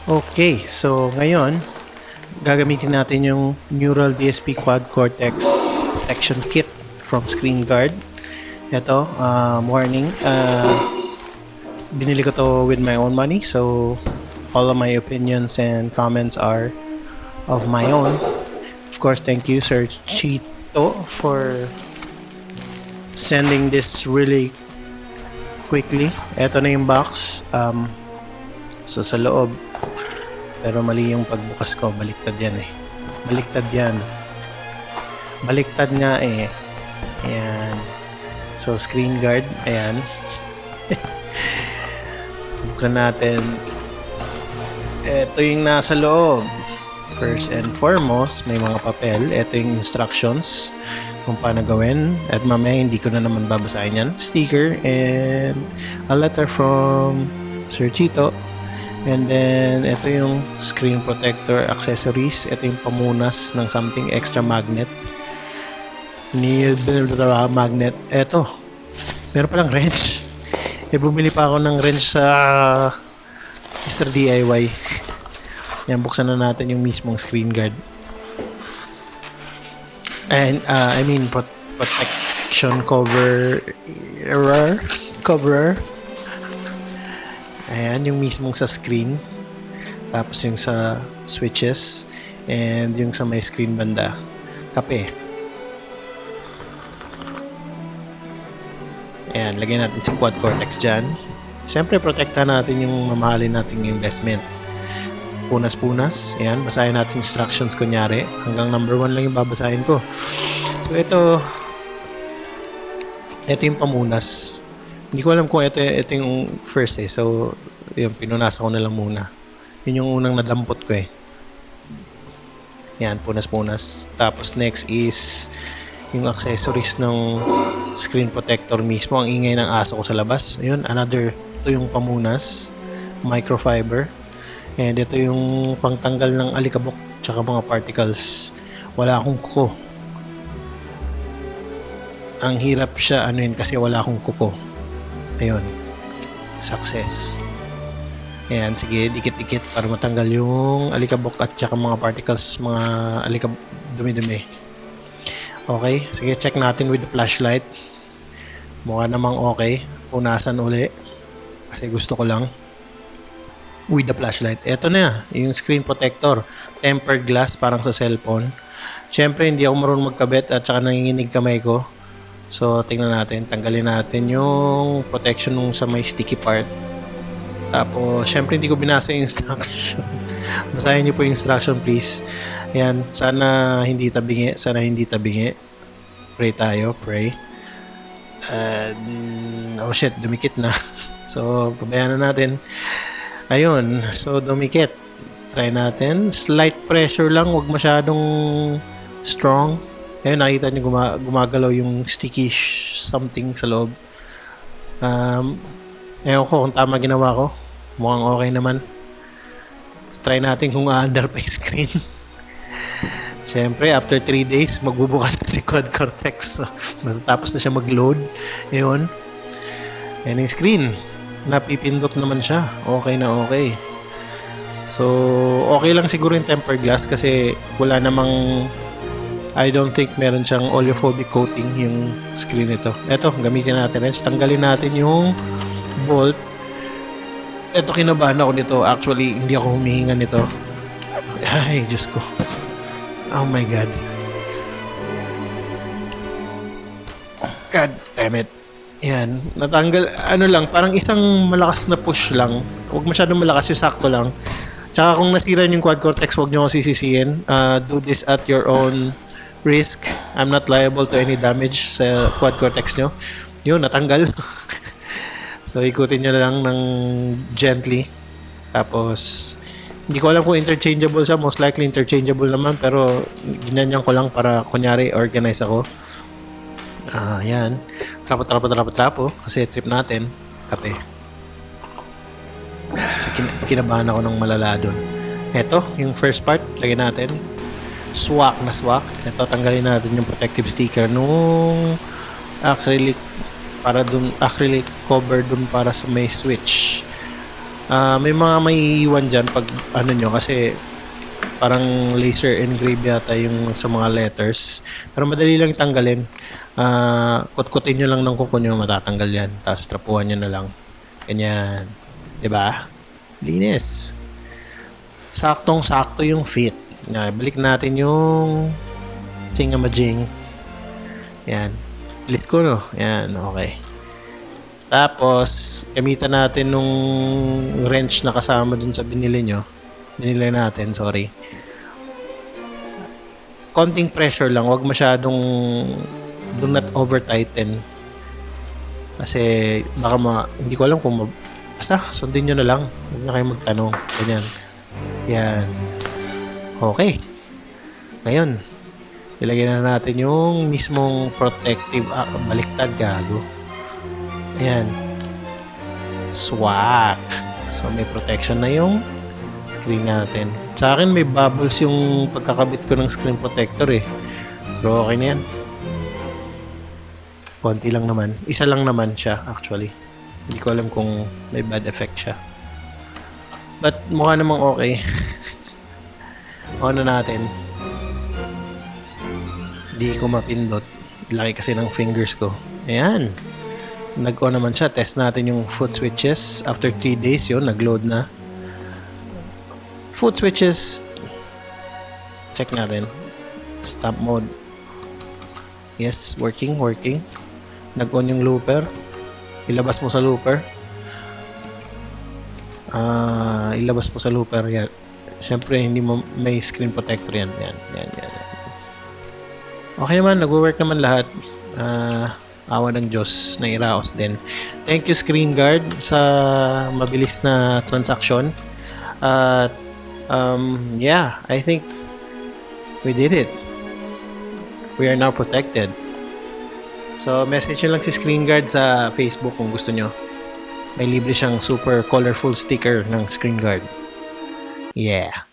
Okay, so ngayon, gagamitin natin yung Neural DSP Quad Cortex Protection Kit from ScreenGuard. Ito, warning, binili ko to with my own money, so all of my opinions and comments are of my own. Of course, thank you Sir Chito for sending this really quickly. Ito na yung box. So sa loob, pero mali yung pagbukas ko, baliktad yan eh. Baliktad yan. Baliktad nga eh. Ayan. So ScreenGuard, ayan. Buksan natin. Ito yung nasa loob. First and foremost, may mga papel. Ito yung instructions kung paano gawin. At mamaya hindi ko na naman babasahin yan. Sticker and a letter from Sir Chito. And then, ito yung screen protector accessories. Ito yung pamunas ng something extra magnet. Magnet. Ito. Meron palang wrench. Bumili pa ako ng wrench sa Mr. DIY. Yan, buksan na natin yung mismong screen guard. And, protection cover. Ayan, yung mismong sa screen. Tapos yung sa switches. And yung sa may screen banda. Kape. Ayan, lagyan natin si Quad Cortex dyan. Siyempre, protektahan natin yung mamahalin nating investment. Punas-punas. Ayan, basahin natin instructions kunyari. Hanggang number 1 lang yung babasahin ko. So, ito yung pamunas. Hindi ko alam kung ito yung first eh. So, yung pinunasan ko na lang muna. Yun yung unang nadampot ko eh. Yan, punas-punas. Tapos next is yung accessories ng screen protector mismo. Ang ingay ng aso ko sa labas. Ayun, ito yung pamunas. Microfiber. And ito yung pangtanggal ng alikabok tsaka mga particles. Wala akong kuko. Ang hirap siya kasi wala akong kuko. Ayun. Success. Ayan, sige, dikit-dikit para matanggal yung alikabok at saka mga particles, mga dumi-dumi. Okay, sige, check natin with the flashlight. Mukha namang okay. Punasan uli. Kasi gusto ko lang. With the flashlight. Ito na, yung screen protector. Tempered glass, parang sa cellphone. Siyempre, hindi ako marunong magkabit at saka nanginginig kamay ko. So, tingnan natin. Tanggalin natin yung protection nung sa may sticky part. Tapos, syempre hindi ko binasa yung instruction. Basahin niyo po yung instruction, please. Ayan. Sana hindi tabingi. Pray tayo. Pray. Oh shit, dumikit na. So, pabayaan na natin. Ayun. So, dumikit. Try natin. Slight pressure lang. Huwag masyadong strong. Ayun, nakita niyo gumagalaw yung sticky something sa loob. Ewan ko kung tama ginawa ko. Mukhang okay naman. Try natin kung under pa yung screen. Siyempre, after 3 days, magbubukas na si Quad Cortex. Matapos na siya mag-load. Ayun. Ayan yung screen. Napipindot naman siya. Okay na okay. So, okay lang siguro yung tempered glass kasi wala namang I don't think meron siyang oleophobic coating yung screen nito. Eto, gamitin natin rin. Tanggalin natin yung bolt. Eto, kinabahan ako nito. Actually, hindi ako humihinga nito. Ay, Diyos ko. Oh my God. God damn it. Yan. Natanggal. Parang isang malakas na push lang. Huwag masyadong malakas, yung sakto lang. Tsaka kung nasira yung Quad Cortex, huwag nyo ako sisisihin. Do this at your own risk. I'm not liable to any damage sa Quad Cortex nyo. Yun, natanggal. So, ikutin nyo lang ng gently. Tapos, hindi ko alam kung interchangeable siya. Most likely interchangeable naman. Pero, ginanyan ko lang para, kunyari, organize ako. Yan. Trapo. Kasi trip natin. Kape. Kasi kinabahan ako ng malala doon. Eto, yung first part. Lagyan natin. Swak. Ito, tanggalin natin yung protective sticker nung acrylic cover dun para sa may switch. May mga may iwan dyan pag ano nyo kasi parang laser engrave yata yung sa mga letters. Pero madali lang tanggalin. Kutkutin nyo lang ng kuko nyo, matatanggal yan. Tapos trapuhan nyo na lang. Ganyan. Diba? Linis. Saktong-sakto yung fit. Balik natin yung thingamajig. Yan. Pilit ko, no? Yan, okay. Tapos, gamitan natin nung wrench na kasama dun sa binili natin, sorry. Konting pressure lang, wag masyadong do not over tighten. Kasi baka hindi ko alam kung basta sundin nyo na lang. Huwag na kayo magtanong. Ganyan. Yan. Okay. Ngayon, ilagyan na natin yung mismong protective. Baliktad, gago. Ayan. Swak. So, may protection na yung screen natin. Sa akin, may bubbles yung pagkakabit ko ng screen protector eh. Pero okay na yan. Konti lang naman. Isa lang naman siya, actually. Hindi ko alam kung may bad effect siya. But, mukha namang okay. On na natin. Hindi ko mapindot. Laki kasi ng fingers ko. Ayan. Nag-on naman siya. Test natin yung foot switches. After 3 days yun, nag-load na. Foot switches. Check natin. Stop mode. Yes, working. Nag-on yung looper. Ilabas mo sa looper. Ilabas mo sa looper. Yan. Siyempre, hindi mo may screen protector yan. Yan. Okay naman, nag-work naman lahat. Awa ng Diyos, na iraos din. Thank you, Screen Guard, sa mabilis na transaction. Yeah, I think we did it. We are now protected. So, message nyo lang si Screen Guard sa Facebook kung gusto nyo. May libre siyang super colorful sticker ng Screen Guard. Yeah.